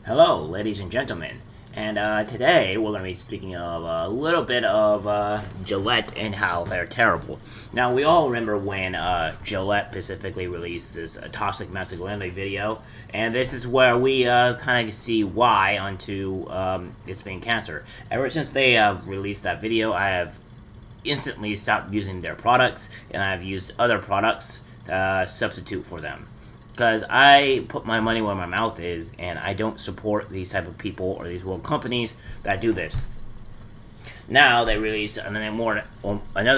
Hello, ladies and gentlemen. And today we're going to be speaking of a little bit of Gillette and how they're terrible. Now, we all remember when Gillette specifically released this toxic masculinity video, and this is where we kind of see why onto it's being cancer. Ever since they released that video, I have instantly stopped using their products, and I've used other products to substitute for them because I put my money where my mouth is, and I don't support these type of people or these world companies that do this. Now they release another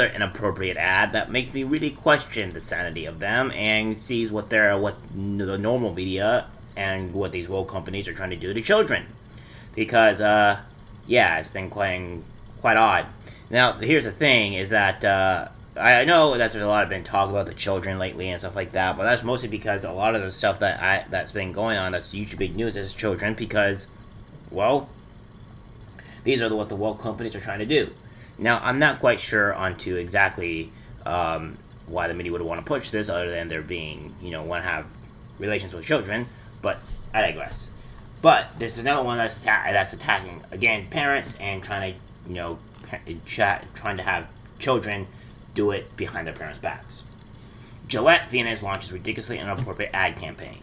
inappropriate ad that makes me really question the sanity of them and sees what the normal media and what these world companies are trying to do to children. Because yeah, it's been quite odd. Now here's the thing: is that I know that there's a lot of been talk about the children lately and stuff like that, but that's mostly because a lot of the stuff that's been going on that's usually big news is children because, well, these are what the world companies are trying to do. Now, I'm not quite sure onto exactly why the media would want to push this, other than there being, want to have relations with children, but I digress. But this is another one that's attacking, again, parents and trying to, trying to have children do it behind their parents' backs. Gillette Venus launches ridiculously inappropriate ad campaign.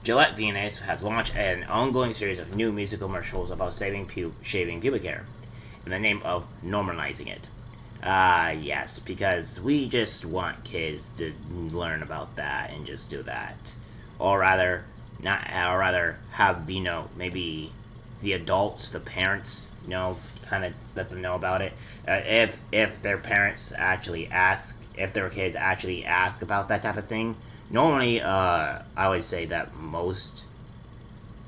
Gillette Venus has launched an ongoing series of new music commercials about shaving pubic hair in the name of normalizing it. Yes, because we just want kids to learn about that and just do that. Or rather, have, maybe the adults, the parents, kind of let them know about it. If their parents actually ask, if their kids actually ask about that type of thing, normally I would say that most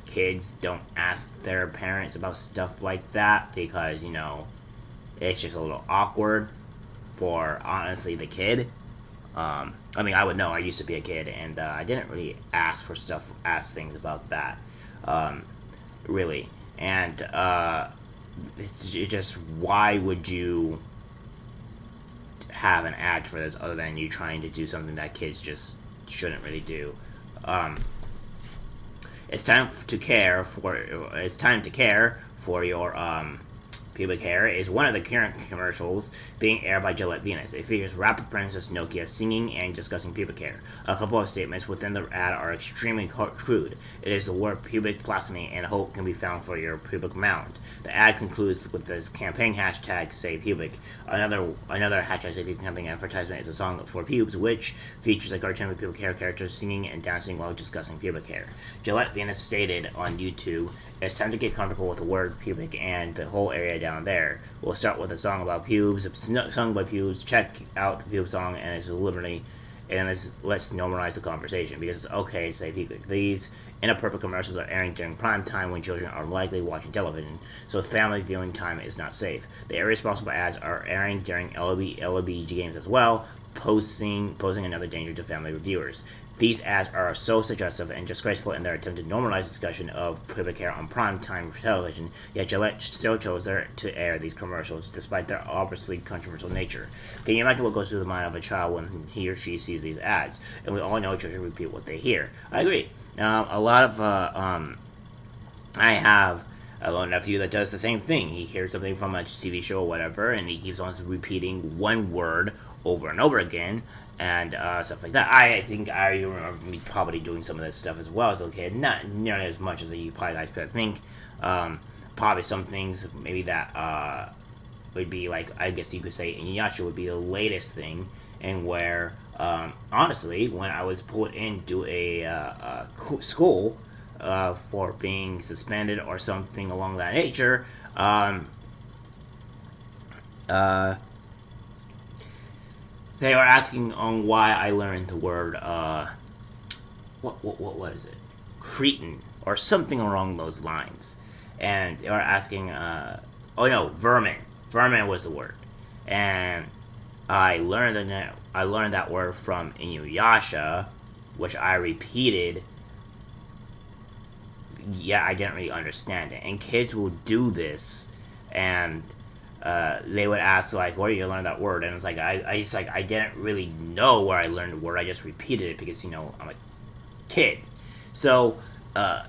kids don't ask their parents about stuff like that because it's just a little awkward for honestly the kid. I would know. I used to be a kid, and I didn't really ask things about that, really. And it's just, why would you have an ad for this other than you trying to do something that kids just shouldn't really do? It's time to care for your pubic hair is one of the current commercials being aired by Gillette Venus. It features rapper Princess Nokia singing and discussing pubic hair. A couple of statements within the ad are extremely crude. It is the word pubic blasphemy and hope can be found for your pubic mound. The ad concludes with this campaign hashtag say pubic. Another hashtag say pubic campaign advertisement is a song for pubes, which features a cartoon with pubic hair characters singing and dancing while discussing pubic hair. Gillette Venus stated on YouTube, "It's time to get comfortable with the word pubic and the whole area down there. We'll start with a song about pubes, sung by pubes. Check out the pube song, and let's normalize the conversation because it's okay to say pubic. These inappropriate commercials are airing during prime time when children are likely watching television, so family viewing time is not safe. The irresponsible ads are airing during LOB games as well, posing another danger to family viewers. These ads are so suggestive and disgraceful in their attempt to normalize discussion of pubic hair on prime-time television, yet Gillette still chose to air these commercials, despite their obviously controversial nature. Can you imagine what goes through the mind of a child when he or she sees these ads? And we all know children repeat what they hear. I agree. A lot of, I have a little nephew that does the same thing. He hears something from a TV show or whatever, and he keeps on repeating one word over and over again, and stuff like that. I think I remember me probably doing some of this stuff as well as a kid. Not nearly as much as you probably guys think. Probably some things maybe that would be like, I guess you could say Inuyasha would be the latest thing, and where honestly, when I was put into a school for being suspended or something along that nature, they were asking on why I learned the word what is it? Cretin or something along those lines. And they were asking vermin. Vermin was the word. And I learned that word from Inuyasha, which I repeated. Yeah, I didn't really understand it. And kids will do this, and they would ask like, "Where did you learn that word?" And it's like I didn't really know where I learned the word. I just repeated it because I'm a kid. So, uh,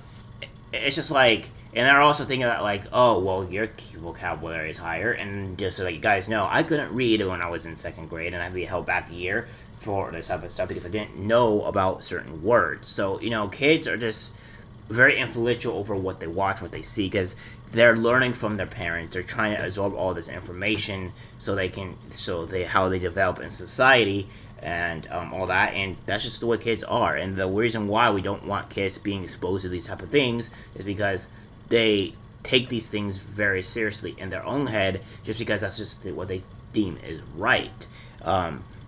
it's just like, and they're also thinking that like, oh well, your vocabulary is higher, and just so that you guys know, I couldn't read when I was in second grade, and I'd be held back a year for this type of stuff because I didn't know about certain words. So kids are just very influential over what they watch, what they see, because they're learning from their parents. They're trying to absorb all this information so they how they develop in society and all that. And that's just the way kids are. And the reason why we don't want kids being exposed to these type of things is because they take these things very seriously in their own head, just because that's just what they deem is right.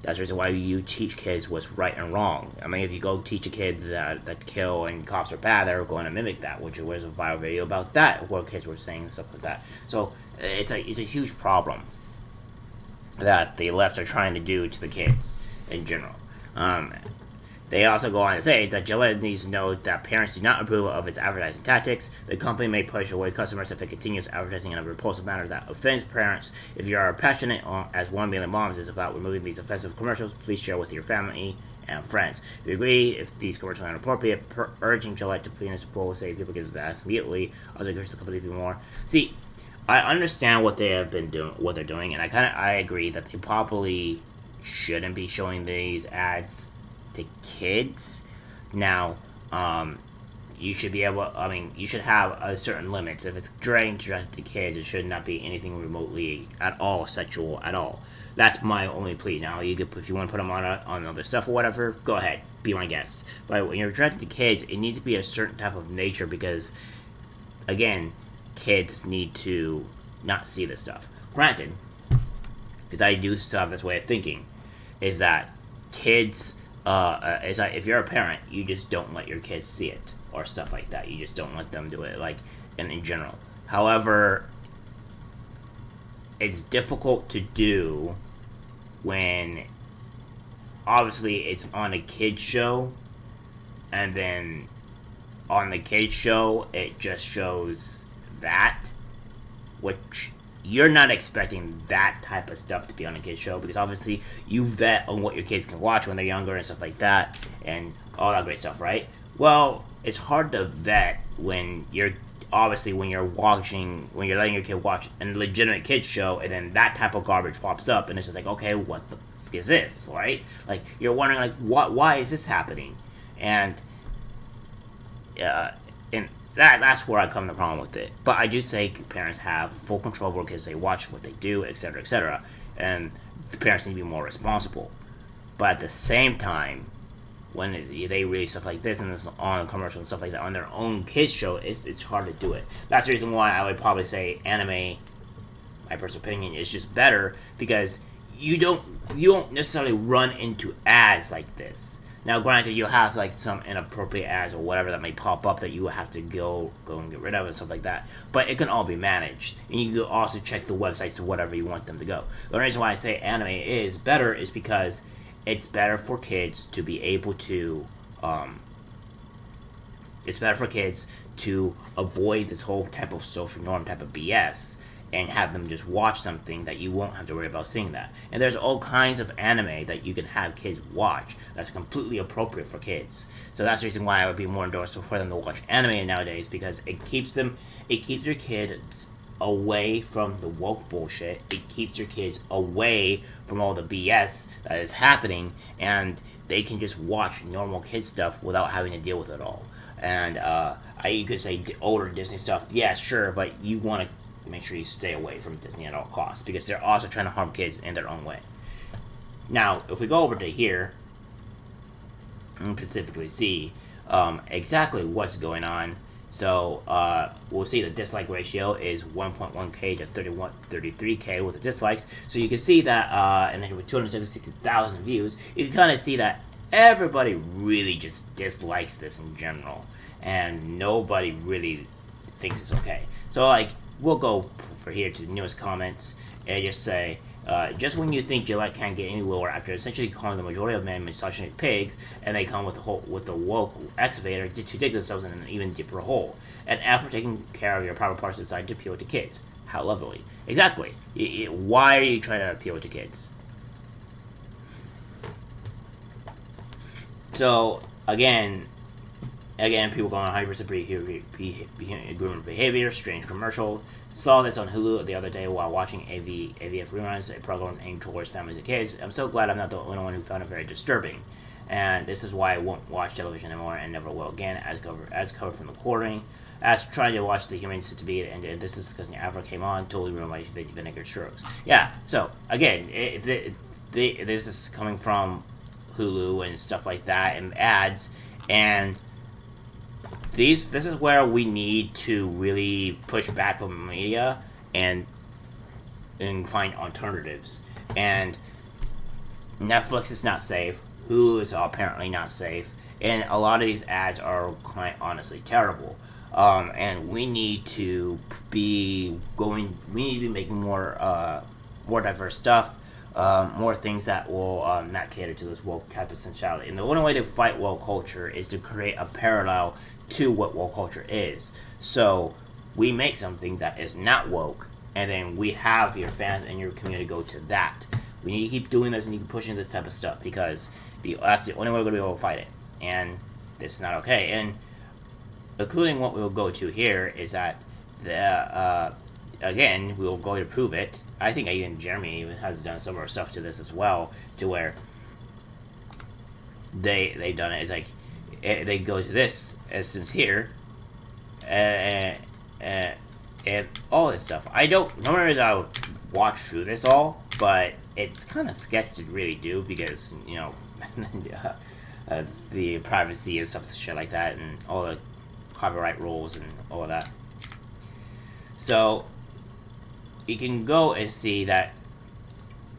That's the reason why you teach kids what's right and wrong. I mean, if you go teach a kid that kill and cops are bad, they're going to mimic that, which was a viral video about that, where kids were saying stuff like that. So it's a huge problem that the lefts are trying to do to the kids in general. They also go on to say that Gillette needs to know that parents do not approve of its advertising tactics. The company may push away customers if it continues advertising in a repulsive manner that offends parents. If you are passionate, as 1 million moms is, about removing these offensive commercials, please share with your family and friends. If you agree, if these commercials are inappropriate, urging Gillette to clean its pool, say people get his ass immediately. Also encourage the company to do more. See, I understand what they have been doing, what they're doing, and I agree that they probably shouldn't be showing these ads to kids. Now, you should be able. I mean, you should have a certain limits. If it's directed to kids, it should not be anything remotely at all sexual at all. That's my only plea. Now, if you want to put them on other stuff or whatever, go ahead, be my guest. But when you're directed to kids, it needs to be a certain type of nature because, again, kids need to not see this stuff. Granted, because I do still have this way of thinking, is that kids. It's like if you're a parent, you just don't let your kids see it or stuff like that. You just don't let them do it, like in general. However, it's difficult to do when obviously it's on a kids show, and then on the kids show it just shows that, which you're not expecting that type of stuff to be on a kid's show because obviously you vet on what your kids can watch when they're younger and stuff like that and all that great stuff, right? Well, it's hard to vet when you're letting your kid watch a legitimate kid's show and then that type of garbage pops up and it's just like, okay, what the fuck is this, right? Like, you're wondering, like, why is this happening? And that's where I come to the problem with it. But I do say parents have full control over kids. They watch what they do, etc., etc. And the parents need to be more responsible. But at the same time, when they release stuff like this and it's on commercial and stuff like that on their own kids show, it's hard to do it. That's the reason why I would probably say anime, my personal opinion, is just better because you don't necessarily run into ads like this. Now, granted, you'll have like some inappropriate ads or whatever that may pop up that you will have to go and get rid of and stuff like that. But it can all be managed, and you can also check the websites to whatever you want them to go. The reason why I say anime is better is because it's better for kids to be able to. It's better for kids to avoid this whole type of social norm type of BS and have them just watch something that you won't have to worry about seeing that. And there's all kinds of anime that you can have kids watch that's completely appropriate for kids. So that's the reason why I would be more endorsed for them to watch anime nowadays because it keeps your kids away from the woke bullshit. It keeps your kids away from all the BS that is happening, and they can just watch normal kid stuff without having to deal with it all. And you could say older Disney stuff, yeah, sure, but you want to make sure you stay away from Disney at all costs because they're also trying to harm kids in their own way. Now, if we go over to here and specifically see exactly what's going on, so we'll see the dislike ratio is 1.1k to 33k with the dislikes. So you can see that, and then with 276,000 views, you can kind of see that everybody really just dislikes this in general, and nobody really thinks it's okay. So, like, we'll go for here to the newest comments and just say, just when you think Gillette can't get any lower after essentially calling the majority of men misogynistic pigs, and they come with the woke excavator to dig themselves in an even deeper hole. And after taking care of your private parts, decide to appeal to kids. How lovely. Exactly. Why are you trying to appeal to kids? So, again, Again, people going on hyper grooming behavior, strange commercial. Saw this on Hulu the other day while watching AVF reruns, a program aimed towards families and kids. I'm so glad I'm not the only one who found it very disturbing. And this is why I won't watch television anymore and never will again, as covered from the quartering. As trying to watch the human debate, and this is discussing Africa came on, totally ruined my vinegar strokes. Yeah, so again, this is coming from Hulu and stuff like that, and ads, and this is where we need to really push back on the media and find alternatives. And Netflix is not safe. Hulu is apparently not safe, and a lot of these ads are quite honestly terrible. And we need to be making more diverse stuff, more things that will not cater to this woke type of sensuality. And the only way to fight woke culture is to create a parallel to what woke culture is. So we make something that is not woke, and then we have your fans and your community go to that. We need to keep doing this and keep pushing this type of stuff, because that's the only way we're going to be able to fight it. And this is not okay. And including what we'll go to here is that again, we'll go to prove it. I think even Jeremy has done similar stuff to this as well, to where they've done it. It's like they go to this instance here, and all this stuff. I don't normally I'll watch through this all, but it's kind of sketchy to really do, because the privacy and stuff, shit like that, and all the copyright rules and all of that. So you can go and see that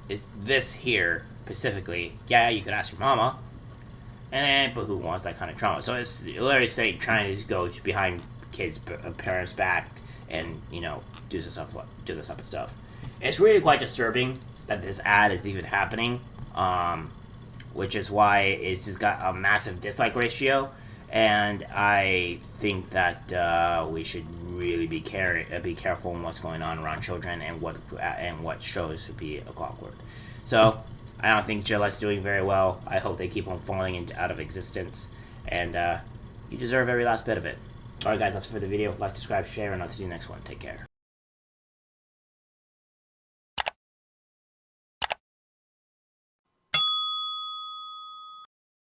it's this here specifically. Yeah, you could ask your mama, but who wants that kind of trauma? So it's literally saying trying to go behind kids' parents' back and do this type of stuff. It's really quite disturbing that this ad is even happening, which is why it's just got a massive dislike ratio. And I think that we should really be careful in what's going on around children, and what shows to be awkward. So I don't think Gillette's doing very well. I hope they keep on falling out of existence, and you deserve every last bit of it. Alright guys, that's it for the video. Like, subscribe, share, and I'll see you next one. Take care.